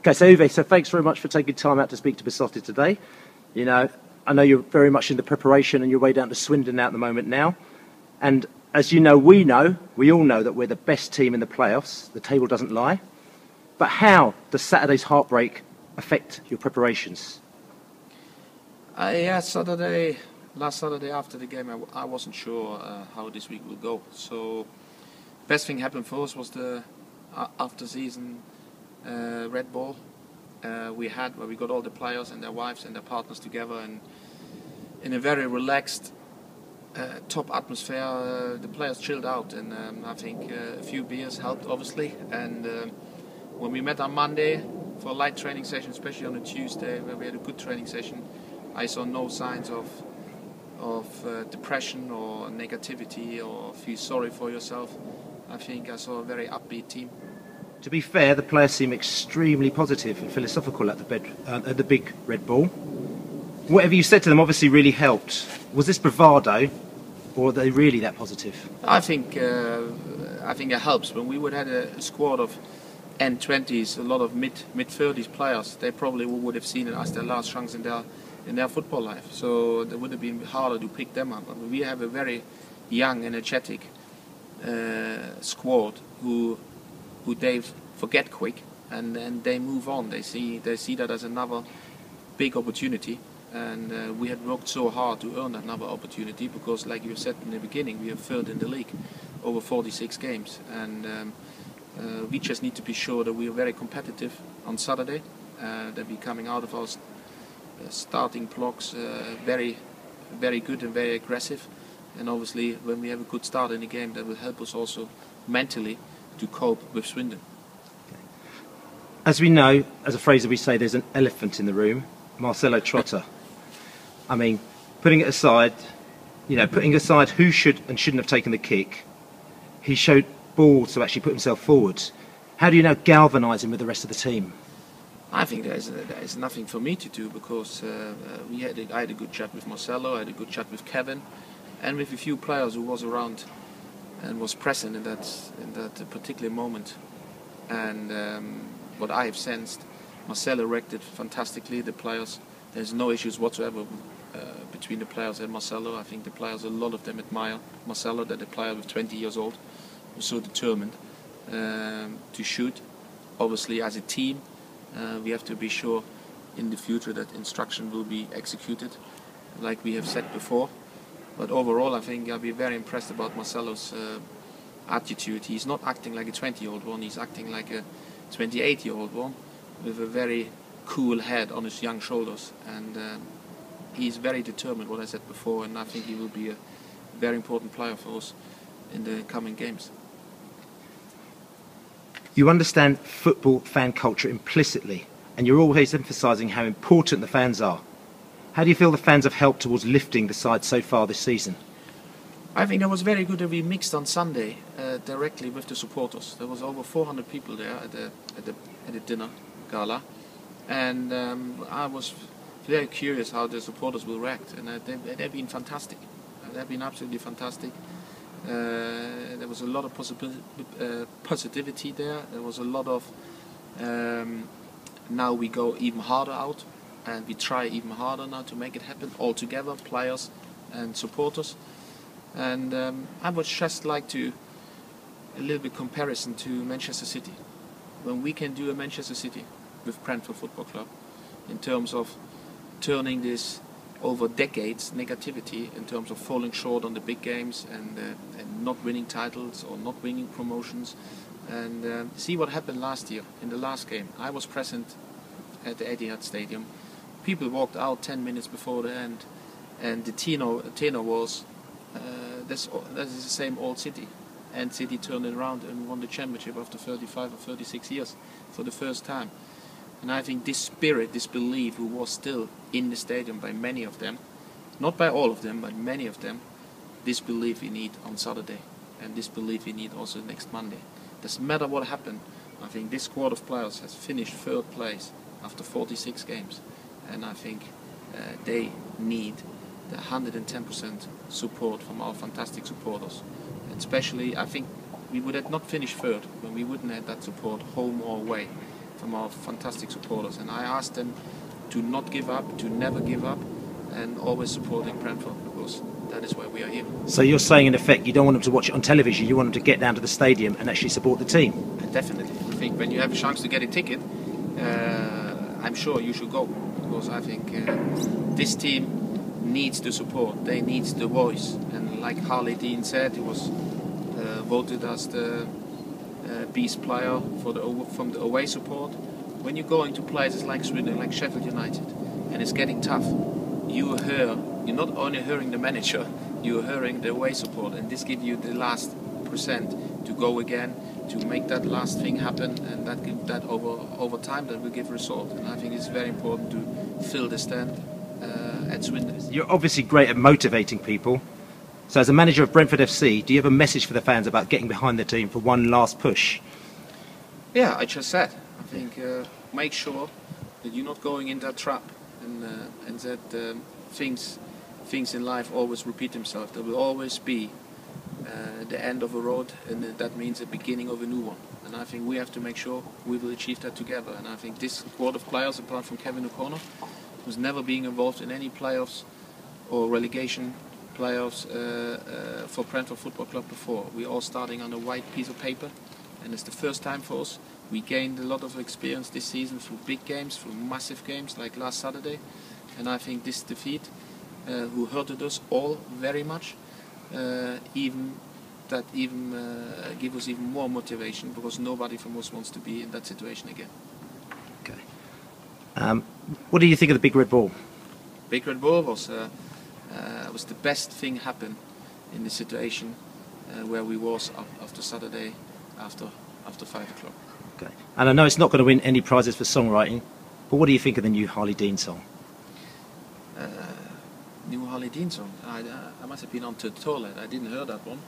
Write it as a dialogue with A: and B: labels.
A: Okay, so Uwe, so thanks very much for taking time out to speak to Besotti today. You know, I know you're very much in the preparation and your way down to Swindon now at the moment now. And as you know, we all know that we're the best team in the playoffs. The table doesn't lie. But how does Saturday's heartbreak affect your preparations?
B: Last Saturday after the game, I wasn't sure how this week will go. So, best thing happened for us was the after-season Red Bull we had, where we got all the players and their wives and their partners together, and in a very relaxed, top atmosphere, the players chilled out, and I think a few beers helped, obviously. And when we met on Monday for a light training session, especially on a Tuesday, where we had a good training session, I saw no signs of depression or negativity or feel sorry for yourself. I think I saw a very upbeat team.
A: To be fair, the players seem extremely positive and philosophical at the big Red Bull. Whatever you said to them obviously really helped. Was this bravado, or are they really that positive?
B: I think it helps. When we would have a squad of N20s, a lot of mid-30s players, they probably would have seen it as their last chance in their football life. So it would have been harder to pick them up. I mean, we have a very young, energetic squad who they forget quick, and then they move on. They see that as another big opportunity, and we had worked so hard to earn another opportunity, because, like you said in the beginning, we are third in the league over 46 games, and we just need to be sure that we are very competitive on Saturday, that we're coming out of our starting blocks very, very good and very aggressive, and obviously when we have a good start in the game, that will help us also mentally to cope with Swindon.
A: As we know, as a phrase that we say, there's an elephant in the room, Marcelo Trotter. I mean, putting aside who should and shouldn't have taken the kick, he showed balls to actually put himself forward. How do you now galvanise him with the rest of the team?
B: I think there is nothing for me to do, because I had a good chat with Marcelo, I had a good chat with Kevin, and with a few players who was around and was present in that particular moment. And what I have sensed, Marcelo reacted fantastically. The players, there's no issues whatsoever between the players and Marcelo. I think the players, a lot of them admire Marcelo, that the player with 20 years old was so determined to shoot. Obviously, as a team, we have to be sure in the future that instruction will be executed, like we have said before. But overall, I think I'll be very impressed about Marcelo's attitude. He's not acting like a 20-year-old one, he's acting like a 28-year-old one, with a very cool head on his young shoulders. And he's very determined, what I said before, and I think he will be a very important player for us in the coming games.
A: You understand football fan culture implicitly, and you're always emphasising how important the fans are. How do you feel the fans have helped towards lifting the side so far this season?
B: I think it was very good that we mixed on Sunday directly with the supporters. There was over 400 people there at the dinner gala, and I was very curious how the supporters will react, and they've been fantastic. They've been absolutely fantastic. There was a lot of positivity there. There was a lot of now we go even harder out, and we try even harder now to make it happen all together, players and supporters. And I would just like to a little bit comparison to Manchester City. When we can do a Manchester City with Brentford Football Club, in terms of turning this over decades negativity, in terms of falling short on the big games and not winning titles or not winning promotions, and see what happened last year in the last game. I was present at the Etihad Stadium. People walked out 10 minutes before the end, and the tenor was this is the same old City, and City turned it around and won the championship after 35 or 36 years for the first time. And I think this spirit, this belief, who was still in the stadium by many of them, not by all of them, but many of them, this belief we need on Saturday, and this belief we need also next Monday. Doesn't matter what happened. I think this squad of players has finished third place after 46 games, and I think they need the 110% support from our fantastic supporters. And especially, I think we would have not finished third when we wouldn't have that support, home or away, from our fantastic supporters. And I asked them to not give up, to never give up, and always supporting Brentford, because that is why we are here.
A: So you're saying, in effect, you don't want them to watch it on television, you want them to get down to the stadium and actually support the team?
B: Definitely. I think when you have a chance to get a ticket, I'm sure you should go, because I think this team needs the support, they need the voice. And like Harley Dean said, he was voted as the best player from the away support. When you go into places like Swindon, like Sheffield United, and it's getting tough, you're not only hearing the manager, you're hearing the away support, and this gives you the last % to go again, to make that last thing happen, and that over time that will give result. And I think it's very important to fill the stand at Swindon.
A: You're obviously great at motivating people. So as a manager of Brentford FC, do you have a message for the fans about getting behind the team for one last push?
B: Yeah, I just said. I think make sure that you're not going in that trap, and that things in life always repeat themselves. There will always be the end of a road, and that means the beginning of a new one. And I think we have to make sure we will achieve that together. And I think this squad of players, apart from Kevin O'Connor, who's never being involved in any playoffs or relegation playoffs for Brentford Football Club before. We're all starting on a white piece of paper, and it's the first time for us. We gained a lot of experience this season through big games, through massive games like last Saturday, and I think this defeat, who hurted us all very much, give us even more motivation, because nobody from us wants to be in that situation again.
A: Okay. What do you think of the Big Red Ball?
B: Big Red Ball was the best thing happen in the situation where we was after Saturday, after 5 o'clock.
A: Okay. And I know it's not going to win any prizes for songwriting, but what do you think of the new Harley Dean song?
B: New Harley Dean song? I must have been on to the toilet. I didn't hear that one.